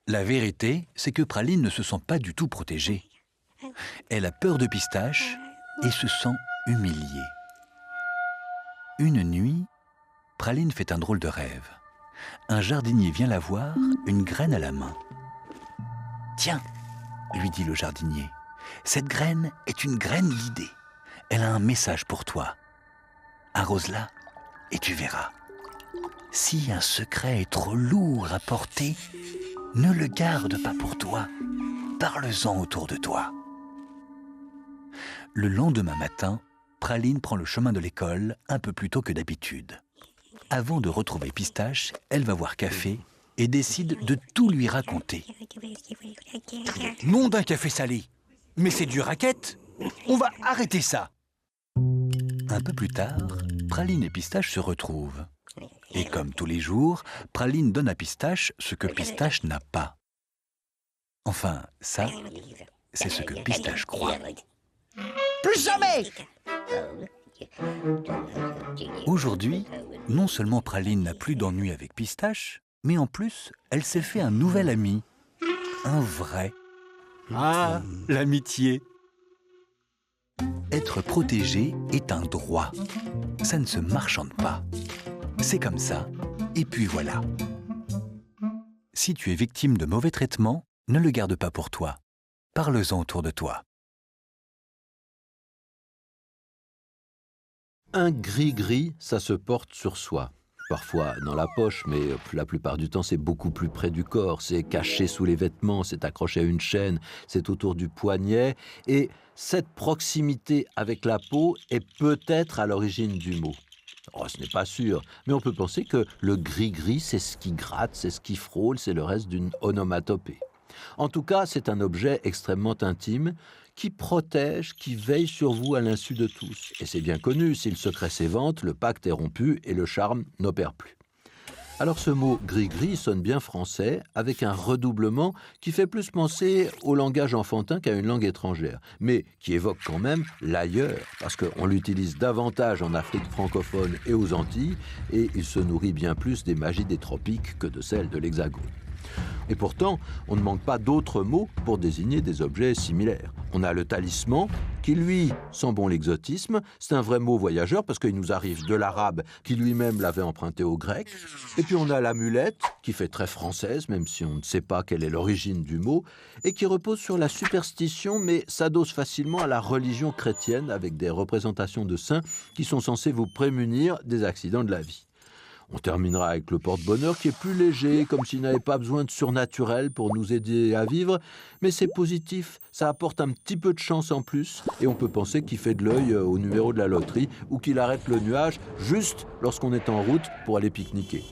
La vérité, c'est que Praline ne se sent pas du tout protégée. Elle a peur de Pistache et se sent humiliée. Une nuit, Praline fait un drôle de rêve. Un jardinier vient la voir, une graine à la main. « Tiens !» lui dit le jardinier. « Cette graine est une graine guidée. Elle a un message pour toi. Arrose-la et tu verras. Si un secret est trop lourd à porter, ne le garde pas pour toi. Parle-en autour de toi. » Le lendemain matin, Praline prend le chemin de l'école un peu plus tôt que d'habitude. Avant de retrouver Pistache, elle va voir Café et décide de tout lui raconter. Nom d'un café salé. Mais c'est du racket. On va arrêter ça. Un peu plus tard, Praline et Pistache se retrouvent. Et comme tous les jours, Praline donne à Pistache ce que Pistache n'a pas. Enfin, ça, c'est ce que Pistache croit. Plus jamais! Aujourd'hui, non seulement Praline n'a plus d'ennui avec Pistache, mais en plus, elle s'est fait un nouvel ami. Un vrai. Ah, l'amitié. Elle Être protégé est un droit. Ça ne se marchande pas. C'est comme ça, et puis voilà. Si tu es victime de mauvais traitements, ne le garde pas pour toi. Parle-en autour de toi. Un gris-gris, ça se porte sur soi. Parfois dans la poche, mais la plupart du temps, c'est beaucoup plus près du corps. C'est caché sous les vêtements, c'est accroché à une chaîne, c'est autour du poignet. Et cette proximité avec la peau est peut-être à l'origine du mot. Oh, ce n'est pas sûr, mais on peut penser que le gris-gris, c'est ce qui gratte, c'est ce qui frôle, c'est le reste d'une onomatopée. En tout cas, c'est un objet extrêmement intime qui protège, qui veille sur vous à l'insu de tous. Et c'est bien connu, si le secret s'évente, le pacte est rompu et le charme n'opère plus. Alors ce mot gris-gris sonne bien français, avec un redoublement qui fait plus penser au langage enfantin qu'à une langue étrangère, mais qui évoque quand même l'ailleurs, parce qu'on l'utilise davantage en Afrique francophone et aux Antilles, et il se nourrit bien plus des magies des tropiques que de celles de l'Hexagone. Et pourtant, on ne manque pas d'autres mots pour désigner des objets similaires. On a le talisman, qui lui sent bon l'exotisme. C'est un vrai mot voyageur parce qu'il nous arrive de l'arabe, qui lui-même l'avait emprunté au grec. Et puis on a l'amulette, qui fait très française, même si on ne sait pas quelle est l'origine du mot, et qui repose sur la superstition, mais s'adosse facilement à la religion chrétienne, avec des représentations de saints qui sont censés vous prémunir des accidents de la vie. On terminera avec le porte-bonheur qui est plus léger, comme s'il n'avait pas besoin de surnaturel pour nous aider à vivre. Mais c'est positif, ça apporte un petit peu de chance en plus. Et on peut penser qu'il fait de l'œil au numéro de la loterie ou qu'il arrête le nuage juste lorsqu'on est en route pour aller pique-niquer.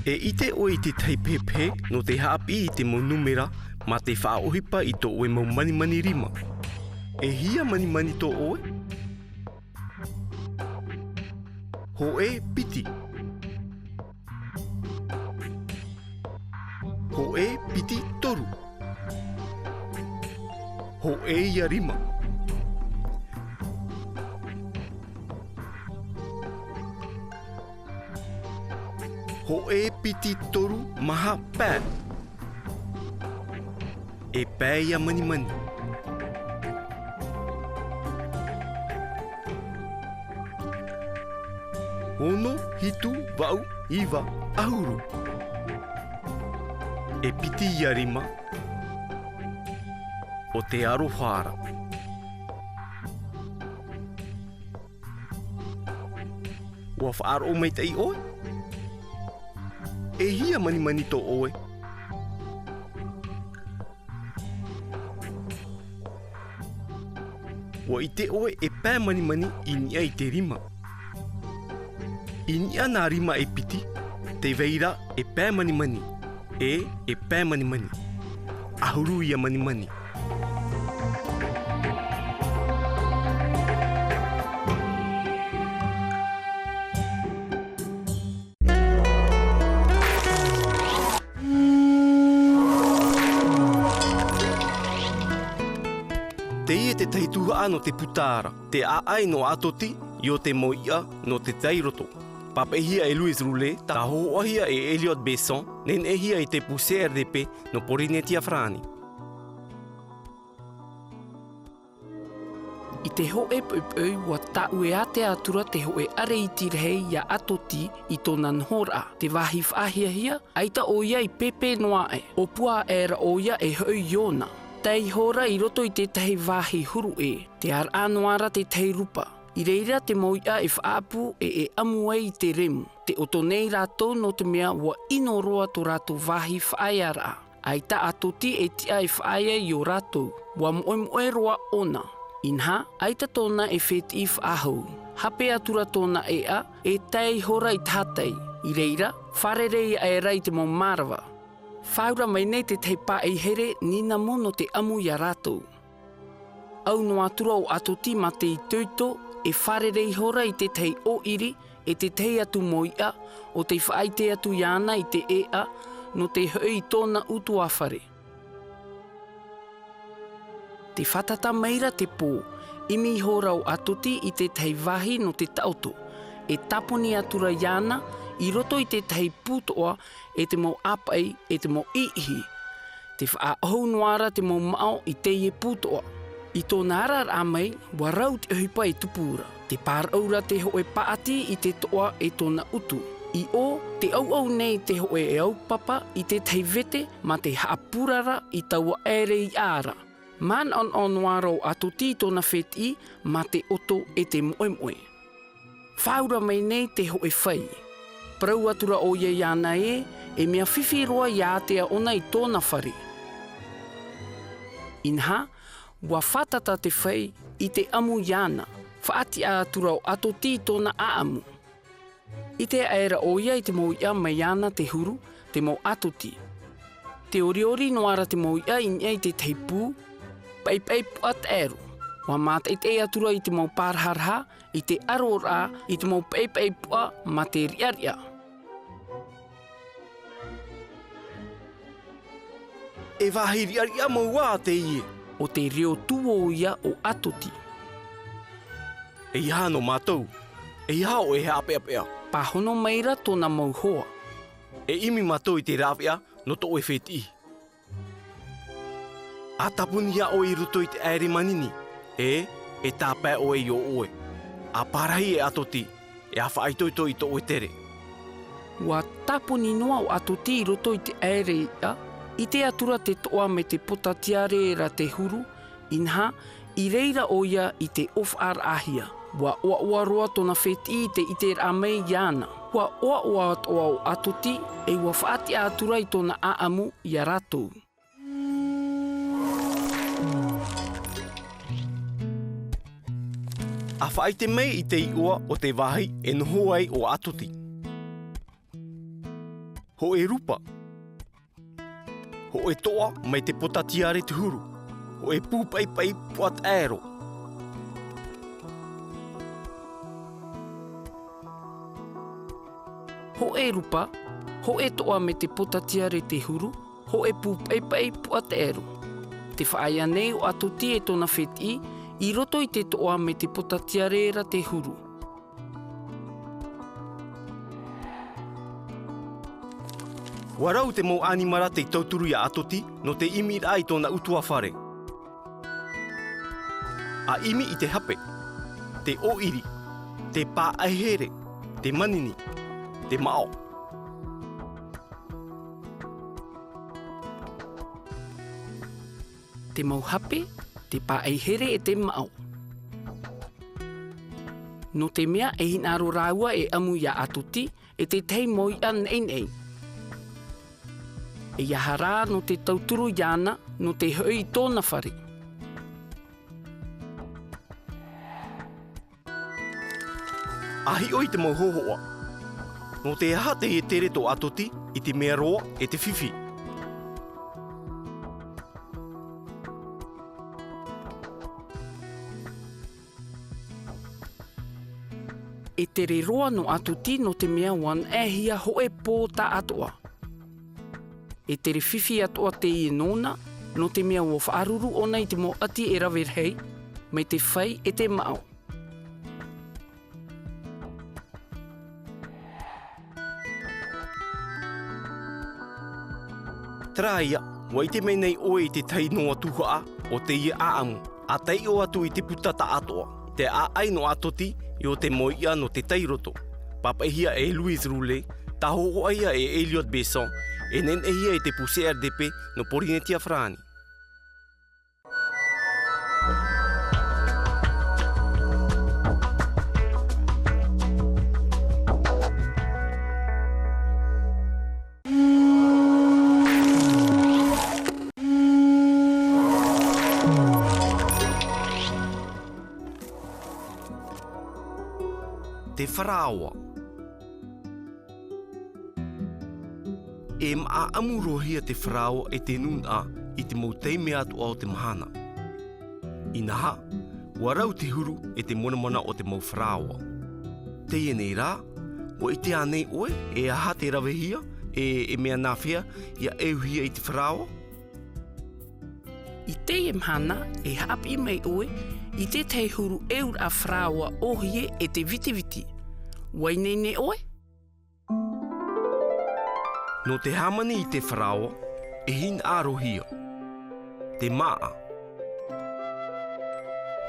E ite o I te taipepe no te hapi I te monumera ma te whaohipa I tō oe mau mani rima. E hia mani tō oe? Ho e piti. Ho e piti toru. Ho e ia rima. Ho e piti toru maha pē. E pē ia mani. Ono, hitu, vau, iwa, ahuru. E piti ia rima o te aro whāra. Ua whaaro mai tei oe? E hia mani tō oe. Wa I te oe e pē mani I nia I te rima. I nia nā rima e piti, te veira e pē mani. E pē mani. Ahuru ia mani. Te taituha no te putara, te aai no atoti, I o te moia no te tairoto. Papehia e Louis Roulet, ta hoahia e Elliot Besson, nen ehia I te puse RDP no Porinetia Frani. I te hoe pui wa tau e a te atura te hoe are I tirhei ia atoti I tōna nhora. Te wahi whahia aita oia I pepe noa e. O pua era oia e hui iona. Tei hora I roto I te tahi wahi huru e. Te ar anuara te tei rupa. I reira te moia e whaapu e amuei I te remu. Te oto nei rātou no te mea wa ino roa tō rātou wahi whaaiara. Aita atoti e tia e whaaia I o rātou. Wa moe roa ona. Inha, aita tōna e whet I whaahau. Hape atura tōna ea e tei hora I tātei. I reira, wharerei e rei te mo marawa. Whaura mai nei te tei pā e here nina mono te amu I a rātou. Au no atura o atoti ma te I tūto e wharerei hora I te tei o iri e te tei atu moia o te whaite atu iana I te ea no te hui tōna utu awhare. Te whatata meira te pō, imi hora o atoti I te tei wahi no te tauto, e taponi atura iana I roto I te tei putoa e te mau apai e te mau ihi. Te whaahou noara te mau mao I teie putoa. I tōna arar amai, warau te huipa e tupura. Te pāraura te hoe paati I te toa e tōna utu. I o, te au nei te hoe e au papa I te teivete ma te haapurara I taua ere I ara. Man on waro ato ti tōna wheti ma te oto e te moemoe. Whaura mai nei te hoe whai. Prau atura o ia iana e mea whiwhiroa ia te ona I tōna whare. Inha, wa whatata te whai I te amu iana, whaati atura o ato ti tōna aamu. I te aera o ia I te mau ia mai iana te huru, te mau ato ti. Te oriori noara te mau ia I te teipū, pai puat eru. Wa mata I te atura I te mau pārharha, I te arora, I te mau pai pua ma te riaria. E wahi riaria mau wā te ie. O te reo tuo ia o atoti. E iha no mātou. E iha o e hea apea. Pahono maira tōna mau hoa. E imi mātou I te rāwea no to e wheti. A tapuni ia o I ruto I te aere manini. E tāpea o e I o oe. A parahi e atoti. E a whaitoito I to e tere. Wa tapuni noa o atoti I roto I te aere ia. I te atura te toa me te potatiare ra te huru, inha, I reira o ia I te of-ar ahia. Wa oa roa tōna wheti te I te ramei iana. Wa oa toa o atoti e wa whaati atura I tōna aamu I a ratou. A whaite mei I te iua o te wahi e noho ai o atoti. Ho e rupa. Ho e toa mai te potatiare te huru. Ho e pūpai puat aero. Ho e rupa, ho e toa me te potatiare te huru, ho e pūpai puat aero. Te whaia nei o atoti e tōna wheti, I roto I te toa me te potatiare ra te huru. Warau te mau animara te tauturu ia atoti no te imi ai tōna utua whare. A imi I te hape, te oiri, te pāaihere, te manini, te mao. Te mau hape, te pāaihere e te mao. No te mea e hinaro rāua e amu ia atoti e te tei moi an nei. E iahara no te tauturu iana no te hui tōna whare. Ahi oi te mau hohoa. No te aha te e tere tō atoti I te mea roa e te whiwhi. E tere roa no atoti no te mea wan e hia hoe pō ta atoa. E tere whiwhi atoa te I nona, no te mea o whaaruru ona I te mo ati e rawerhei, me te whai e te mao. Tara ia, wa I te mei nei oe I te tai noa tuhaa o te ia aamu, a tei o atu I te putata atoa, te aai no atoti I o te moia no te tairoto. Papahia e Louise Roulet, taho ia e Elliot Besson, e nen e hia I te puse RDP no Porinetia Frani. Te wharaoa. E maa amurohia te wharaoa e te nuna I te mautei mea atua o te mahana. I naha, warau te huru e te monamona o te mau wharaoa. Te nei rā, wa I te anei oe e aha te rawehia e mea nawhia ia euhia I te wharaoa. I te mhana e hapi mai oe I te te huru eur a wharaoa ohie e te viti. Wai nei ne oe? no te hamani I te wharawa, e hin arohia. Te maa.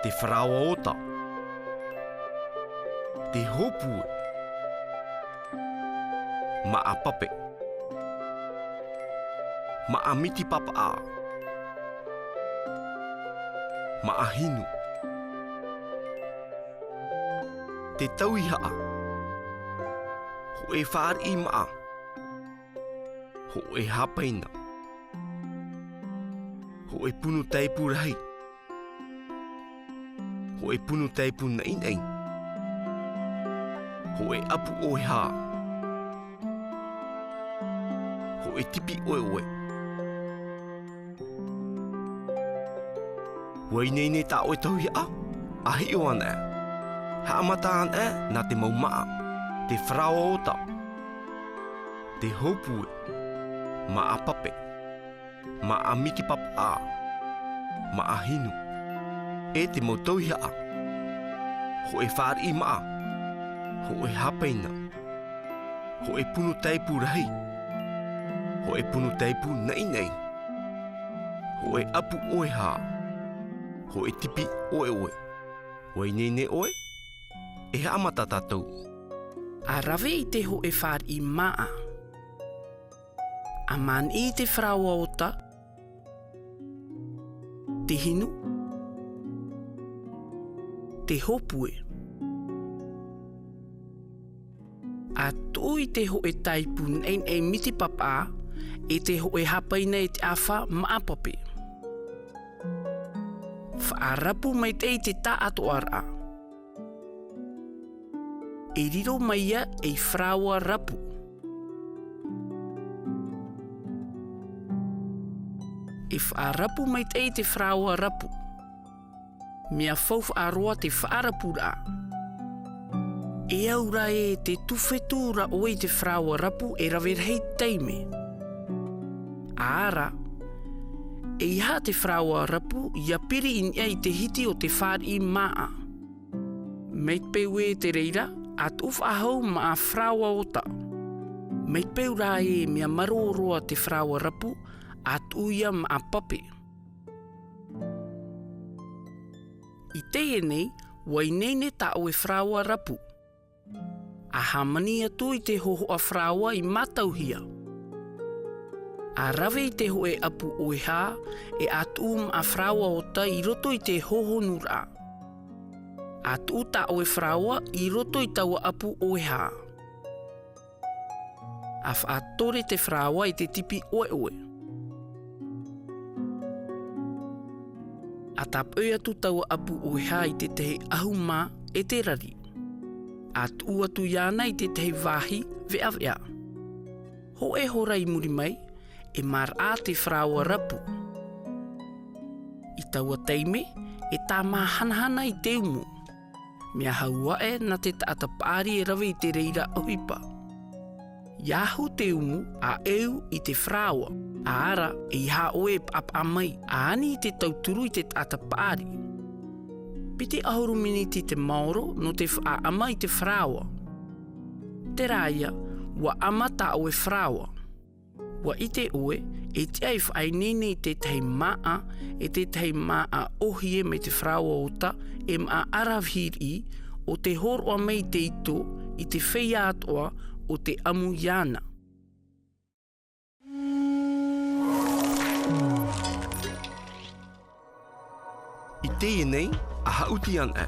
Te wharawa ota. Te hopue. Maa pape. Maa miti papa a. Maa hinu. Te tauihaa. Ho e whaar I maa. Ho e hapaina. Ho e punu taipu rahi. Ho e punu taipu na in. Ho e apu o e haa. Ho e tipi oe. Wai nei ne ta oe tauhi a. Ahi o ana. Haamata ana na te maumaa. Te wharawa ota. Te hopue. Maa pape. Maa miki papa a. Maa hinu. E te mautauhi a. Ho e whaar I maa. Ho e hapaina. Ho e punu taipu rahi. Ho e punu taipu nei. Ho e apu oe haa. Ho e tipi oe. Wai nei ne oe. E haamata tātou. A rawe I te ho e whaar I maa. A man I te wharawa ota. Te hinu. Te hopue. A tō I te ho e taipun e miti papa e te ho e hapaina e te awha maapape. Whaarapu mai te I te tā ato ara. E riro mai ia e wharawa rapu. E whaarapu mai te I te wharawa rapu. Mea whauw aroa te whaarapura. E aura e te tuwhetura o I te wharawa rapu e rawerhei teime. Ara, e iha te wharawa rapu ia piri in ei te hiti o te whaar I maa. Meit peu e te reira, at uf ahau ma a wharawa ota. Meit peu rā e mea maroroa te wharawa rapu, at uia ma a pape. I te nei, wai nei ta o e wharawa rapu. A hamani atu I te hoho a wharawa I matauhia. A rawe I te ho e apu oeha e atu a wharawa ota I roto I te hoho nura. Atu ta o e wharawa I roto I taua apu oeha. A whaatore te wharawa I te tipi oe. A tapoe atu taua apu oeha I te tehe ahuma e te rari. Atu atu iana I te tehe wahi vea. Ho e hora I muri mai e mar a te wharawa rapu. I taua teime e tā mahanahana I te umu. Mea haua e na te taatapari e rawe I te reira ohipa. Iahu te umu a eu I te wharawa. A ara e iha oe ap amai. A ani I te tauturu I te taatapari. Piti ahuru miniti te maoro no te wha ama I te wharawa. Te rāia, wa ama ta oe wharawa. Wa I te oe, e te ai whainene I te tei maa, e te tei maa ohie me te wharawa ota, e maa arawhiri o te horoa mei te ito I te whea atoa o te amu iana. I te nei, a hauti an e.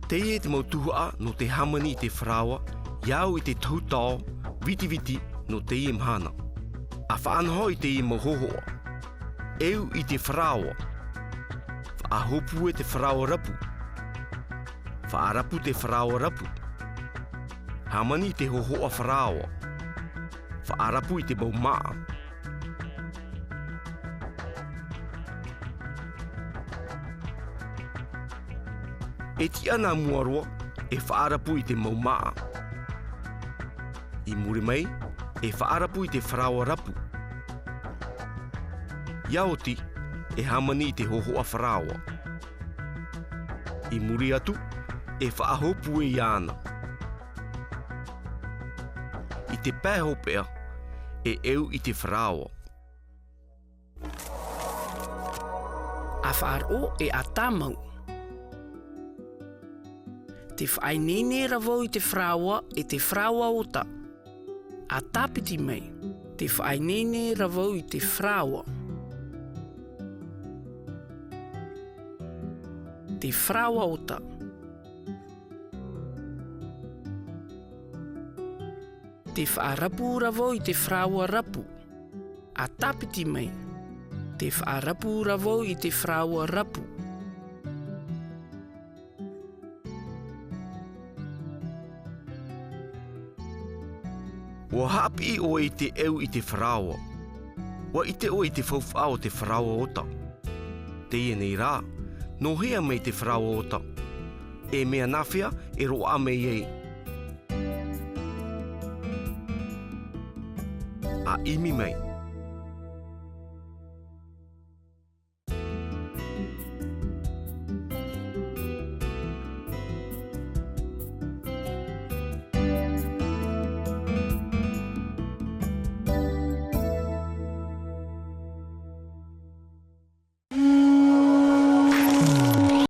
Te e te mautuhua no te hamani I te wharawa, iau I te tautao, viti no te I mhana. A whaanho I te I mauhohoa. Eu I te wharawa. Whaahopu e te wharawa rapu. Whaarapu te wharawa rapu. Hamani I te hohoa wharawa. Whaarapu I te maumaa. E ti ana muaroa e whaarapu I te maumaa. I muri mai e whaarapu I te wharawa rapu. Iaoti e hamani I te hohoa wharawa. I muri atu e whaahopu e iana. I te pēhopea e eu I te wharawa. A whaaro e a tamau. Te whainene ravo I te wharawa e te wharawa o ta. A tapiti mei. Te whainene ravo I te wharawa. Te wharawa o ta. Te whaarapu ravo I te wharawa rapu. A tapiti mei. Te whaarapu ravo I te wharawa rapu. Wa hapi o I te eu I te wharawa. Wa I te o I te whauwha o te wharawa ota. Te ia nei rā, no hea mei te wharawa ota. E mea nawhia e roa mei ei. A imi mei.